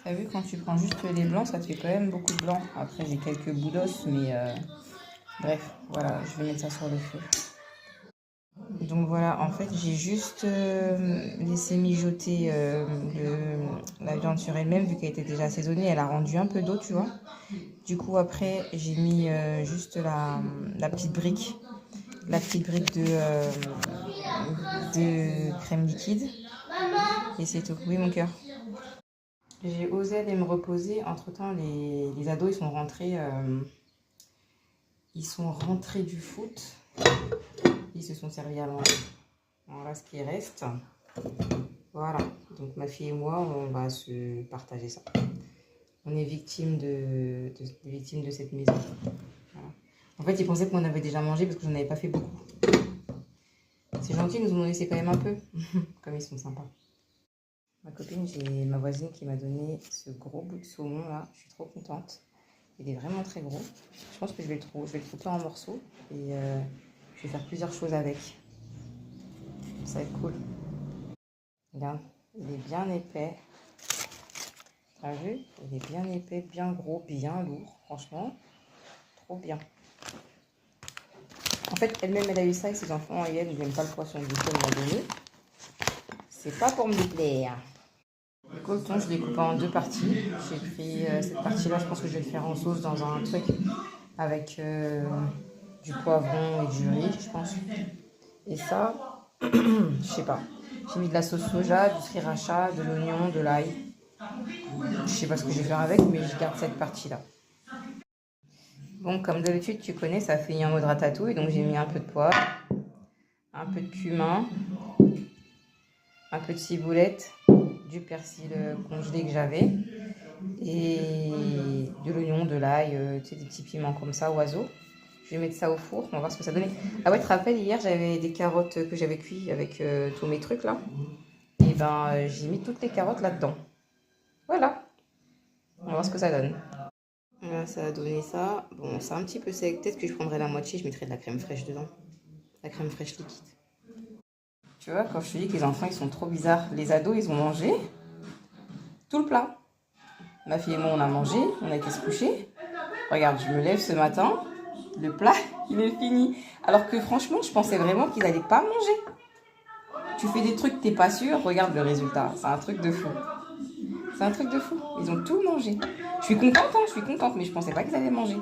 T'as vu, quand tu prends juste les blancs, ça te fait quand même beaucoup de blanc. Après, j'ai quelques bouts d'os, mais bref, voilà, je vais mettre ça sur le feu. Donc voilà, en fait, j'ai juste laissé mijoter la viande sur elle-même, vu qu'elle était déjà assaisonnée, elle a rendu un peu d'eau, tu vois. Du coup, après, j'ai mis juste la petite brique, de crème liquide. Et c'est tout. Oui, mon cœur. J'ai osé aller me reposer. Entre-temps, les ados, ils sont rentrés du foot. Ils se sont servis à manger. Voilà ce qui reste. Voilà. Donc, ma fille et moi, on va se partager ça. On est victime de cette maison. Voilà. En fait, ils pensaient qu'on avait déjà mangé parce que j'en avais pas fait beaucoup. C'est gentil, ils nous ont laissé quand même un peu. Comme ils sont sympas. Ma copine, j'ai ma voisine qui m'a donné ce gros bout de saumon là. Je suis trop contente. Il est vraiment très gros. Je pense que je vais le couper en morceaux et je vais faire plusieurs choses avec. Ça va être cool. Regarde, il est bien épais. T'as vu? Il est bien épais, bien gros, bien lourd. Franchement, trop bien. En fait, elle-même, elle a eu ça et ses enfants et elle, ils n'aiment pas le poisson. Du coup, elle m'a donné. C'est pas pour me déplaire. Le coton, je l'ai coupé en deux parties. J'ai pris cette partie-là, je pense que je vais le faire en sauce dans un truc avec du poivron et du riz, je pense. Et ça, je sais pas. J'ai mis de la sauce soja, du sriracha, de l'oignon, de l'ail. Je sais pas ce que je vais faire avec, mais je garde cette partie-là. Bon, comme d'habitude, tu connais, ça fait en mode ratatouille. Donc j'ai mis un peu de poivre, un peu de cumin, un peu de ciboulette, du persil congelé que j'avais, et de l'oignon, de l'ail, tu sais, des petits piments comme ça, oiseaux. Je vais mettre ça au four, on va voir ce que ça donne. Ah ouais, tu te rappelles, hier, j'avais des carottes que j'avais cuites avec tous mes trucs là. Et ben, j'ai mis toutes les carottes là-dedans. Voilà, on va voir ce que ça donne. Voilà, ça a donné ça. Bon, c'est un petit peu sec. Peut-être que je prendrai la moitié, je mettrai de la crème fraîche dedans. La crème fraîche liquide. Tu vois, quand je te dis que les enfants, ils sont trop bizarres. Les ados, ils ont mangé tout le plat. Ma fille et moi, on a mangé, on a été se coucher. Regarde, je me lève ce matin, le plat, il est fini. Alors que franchement, je pensais vraiment qu'ils n'allaient pas manger. Tu fais des trucs, t'es pas sûr, regarde le résultat. C'est un truc de fou. C'est un truc de fou. Ils ont tout mangé. Je suis contente, mais je pensais pas qu'ils allaient manger.